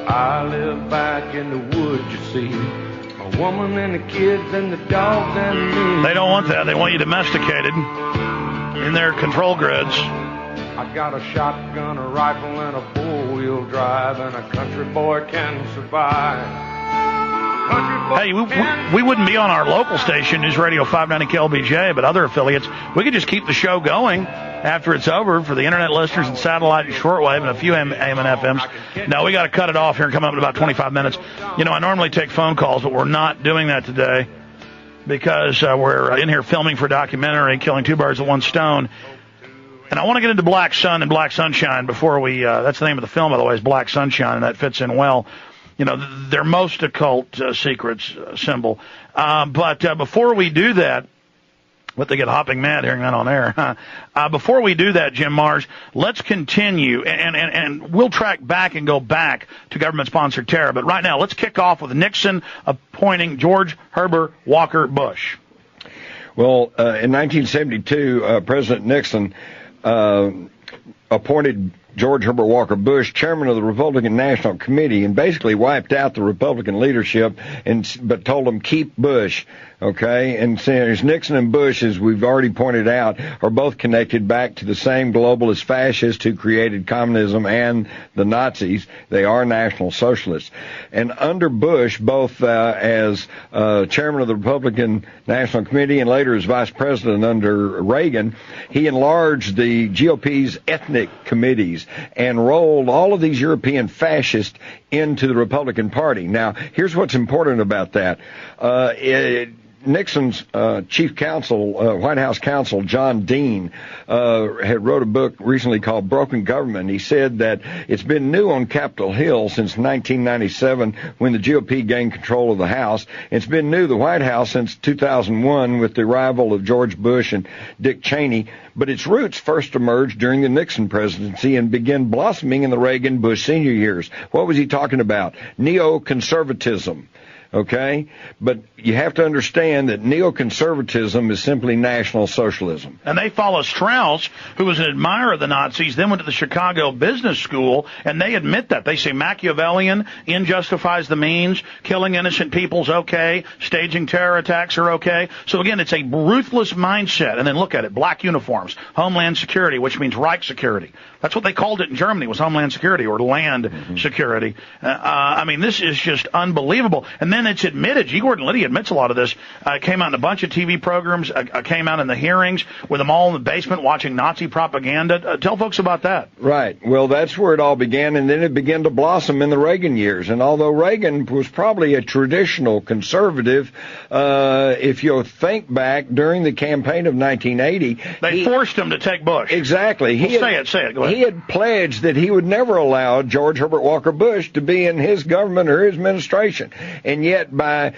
I live back in the woods, you see. A woman and the kids and the dogs and me. They don't want that. They want you domesticated in their control grids. I got a shotgun, a rifle, and a four-wheel drive, and a country boy can survive. Hey, we wouldn't be on our local station, News Radio 590 KLBJ, but other affiliates, we could just keep the show going after it's over for the internet listeners and satellite and shortwave and a few AM and FMs. No, we got to cut it off here and come up in about 25 minutes. You know, I normally take phone calls, but we're not doing that today because we're in here filming for a documentary, Killing Two Birds with One Stone. And I want to get into Black Sun and Black Sunshine before we, that's the name of the film, by the way, is Black Sunshine, and that fits in well. You know, their most occult secrets symbol. But before we do that, they get hopping mad hearing that on air. Before we do that, Jim Marrs, let's continue, and we'll track back and go back to government-sponsored terror. But right now, let's kick off with Nixon appointing George Herbert Walker Bush. Well, in 1972, President Nixon appointed George Herbert Walker Bush chairman of the Republican National Committee and basically wiped out the Republican leadership but told them keep Bush. Okay, and since Nixon and Bush, as we've already pointed out, are both connected back to the same globalist fascists who created communism and the Nazis. They are National Socialists. And under Bush, both as chairman of the Republican National Committee and later as vice president under Reagan, he enlarged the GOP's ethnic committees and rolled all of these European fascists into the Republican Party. Now, here's what's important about that. Nixon's chief counsel, White House counsel, John Dean, had wrote a book recently called Broken Government. He said that it's been new on Capitol Hill since 1997 when the GOP gained control of the House. It's been new, the White House, since 2001 with the arrival of George Bush and Dick Cheney. But its roots first emerged during the Nixon presidency and began blossoming in the Reagan-Bush senior years. What was he talking about? NeoConservatism. Okay? But you have to understand that neoconservatism is simply National Socialism. And they follow Strauss, who was an admirer of the Nazis, then went to the Chicago Business School, and they admit that. They say Machiavellian, end justifies the means, killing innocent people's okay, staging terror attacks are okay. So again, it's a ruthless mindset. And then look at it, black uniforms, Homeland Security, which means Reich Security. That's what they called it in Germany, was Homeland Security or land security. I mean, this is just unbelievable. And then it's admitted, G. Gordon Liddy admits a lot of this, came out in a bunch of TV programs, came out in the hearings with them all in the basement watching Nazi propaganda. Tell folks about that. Right. Well, that's where it all began, and then it began to blossom in the Reagan years. And although Reagan was probably a traditional conservative, if you'll think back during the campaign of 1980... They forced him to take Bush. Exactly. Say it. Go ahead. He had pledged that he would never allow George Herbert Walker Bush to be in his government or his administration. And yet by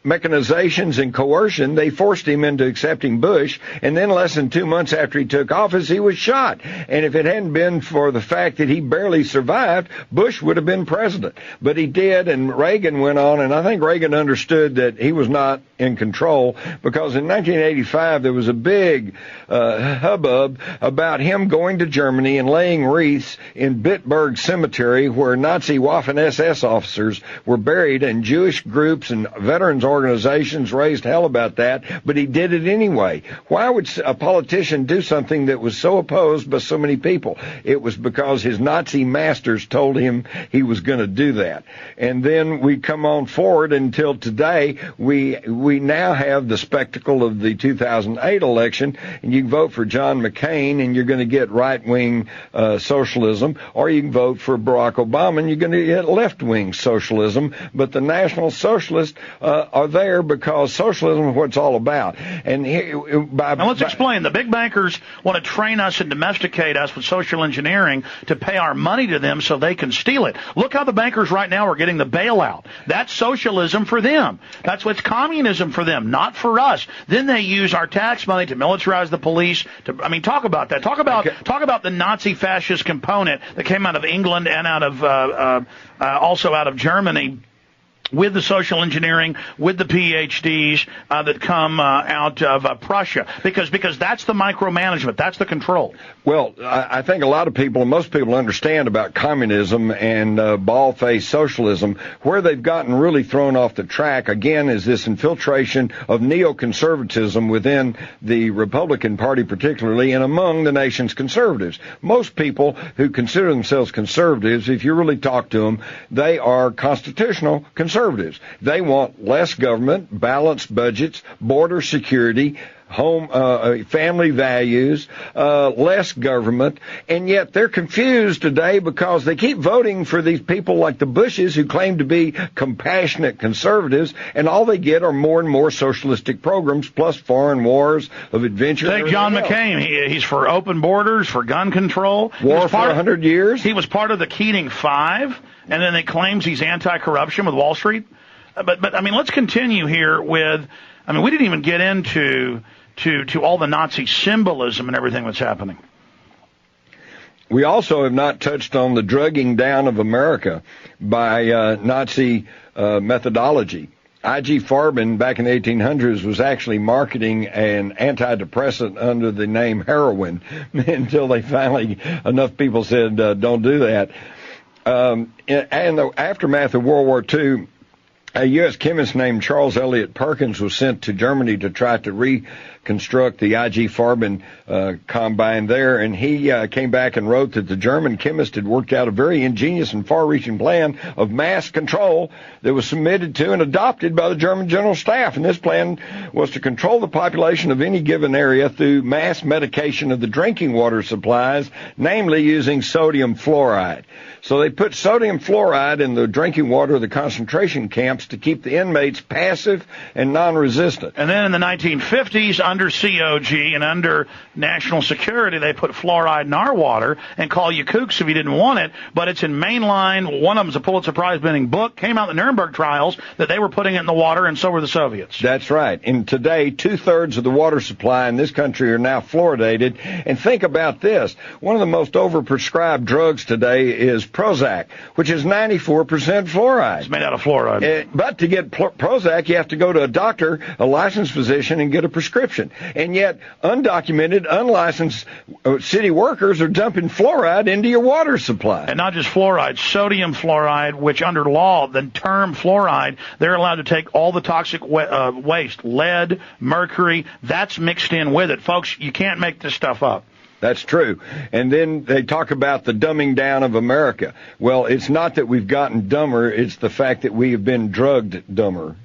mechanizations and coercion, they forced him into accepting Bush, and then less than 2 months after he took office, he was shot. And if it hadn't been for the fact that he barely survived, Bush would have been president. But he did, and Reagan went on, and I think Reagan understood that he was not in control, because in 1985 there was a big hubbub about him going to Germany and laying wreaths in Bitburg Cemetery, where Nazi Waffen-SS officers were buried, and Jewish groups and veterans organizations raised hell about that, but he did it anyway. Why would a politician do something that was so opposed by so many people? It was because his Nazi masters told him he was going to do that. And then we come on forward until today. We now have the spectacle of the 2008 election, and you can vote for John McCain and you're going to get right-wing socialism, or you can vote for Barack Obama and you're going to get left-wing socialism. But the National Socialists are there because socialism is what it's all about. And now let's explain. The big bankers want to train us and domesticate us with social engineering to pay our money to them so they can steal it. Look how the bankers right now are getting the bailout. That's socialism for them. That's what's communism for them, not for us. Then they use our tax money to militarize the police. Talk about that. Talk about the Nazi fascist component that came out of England and out of also out of Germany. with the social engineering, with the PhDs that come out of Prussia, because that's the micromanagement, that's the control. Well, I think a lot of people, and most people, understand about communism and bald-faced socialism. Where they've gotten really thrown off the track, again, is this infiltration of neoconservatism within the Republican Party particularly, and among the nation's conservatives. Most people who consider themselves conservatives, if you really talk to them, they are constitutional conservatives. They want less government, balanced budgets, border security, home, family values, less government, and yet they're confused today because they keep voting for these people like the Bushes who claim to be compassionate conservatives, and all they get are more and more socialistic programs plus foreign wars of adventure. Take John McCain. He's for open borders, for gun control. War for 100 years. He was part of the Keating Five, and then it claims he's anti-corruption with Wall Street. But I mean, let's continue here with, I mean, we didn't even get into all the Nazi symbolism and everything that's happening. We also have not touched on the drugging down of America by Nazi methodology. I.G. Farben, back in the 1800s, was actually marketing an antidepressant under the name heroin until they finally, enough people said, don't do that. In the aftermath of World War II, a U.S. chemist named Charles Elliott Perkins was sent to Germany to try to reconstruct the I.G. Farben combine there, and he came back and wrote that the German chemist had worked out a very ingenious and far-reaching plan of mass control that was submitted to and adopted by the German General Staff. And this plan was to control the population of any given area through mass medication of the drinking water supplies, namely using sodium fluoride. So they put sodium fluoride in the drinking water of the concentration camps to keep the inmates passive and non-resistant. And then in the 1950s, under COG and under national security, they put fluoride in our water and call you kooks if you didn't want it, but it's in mainline. One of them's a Pulitzer Prize-winning book, came out in the Nuremberg trials, that they were putting it in the water, and so were the Soviets. That's right. And today, 2/3 of the water supply in this country are now fluoridated. And think about this. One of the most overprescribed drugs today is Prozac, which is 94% fluoride. It's made out of fluoride. But to get Prozac, you have to go to a doctor, a licensed physician, and get a prescription. And yet, undocumented, unlicensed city workers are dumping fluoride into your water supply. And not just fluoride, sodium fluoride, which under law, the term fluoride, they're allowed to take all the toxic waste, lead, mercury, that's mixed in with it. Folks, you can't make this stuff up. That's true. And then they talk about the dumbing down of America. Well, it's not that we've gotten dumber, it's the fact that we have been drugged dumber.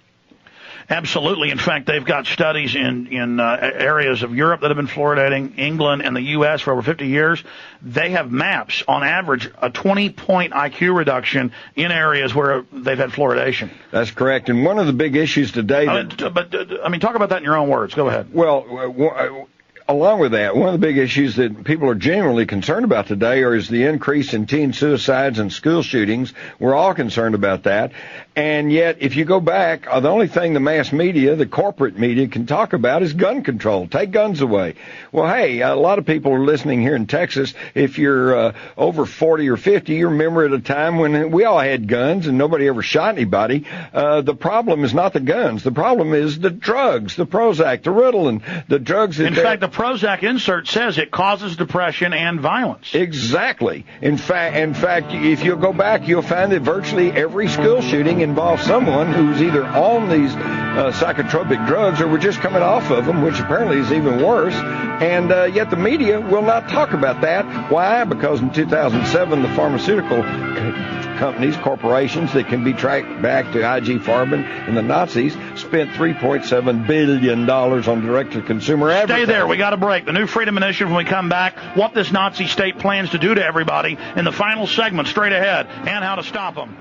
Absolutely. In fact, they've got studies in areas of Europe that have been fluoridating, England and the U.S. for over 50 years. They have maps, on average, a 20-point IQ reduction in areas where they've had fluoridation. That's correct. And one of the big issues today... talk about that in your own words. Go ahead. Well, along with that, one of the big issues that people are genuinely concerned about today is the increase in teen suicides and school shootings. We're all concerned about that. And yet, if you go back, the only thing the mass media, the corporate media, can talk about is gun control. Take guns away. Well, hey, a lot of people are listening here in Texas. If you're over 40 or 50, you remember at a time when we all had guns and nobody ever shot anybody. The problem is not the guns. The problem is the drugs, the Prozac, the Ritalin, the drugs. In fact, the Prozac insert says it causes depression and violence. Exactly. In fact, if you go back, you'll find that virtually every school shooting involves someone who's either on these psychotropic drugs or were just coming off of them, which apparently is even worse. And yet the media will not talk about that. Why? Because in 2007, the pharmaceutical companies, corporations that can be tracked back to I.G. Farben and the Nazis spent $3.7 billion on direct-to-consumer advertising. Stay there. We got a break. The new Freedom Initiative, when we come back, what this Nazi state plans to do to everybody in the final segment straight ahead, and how to stop them.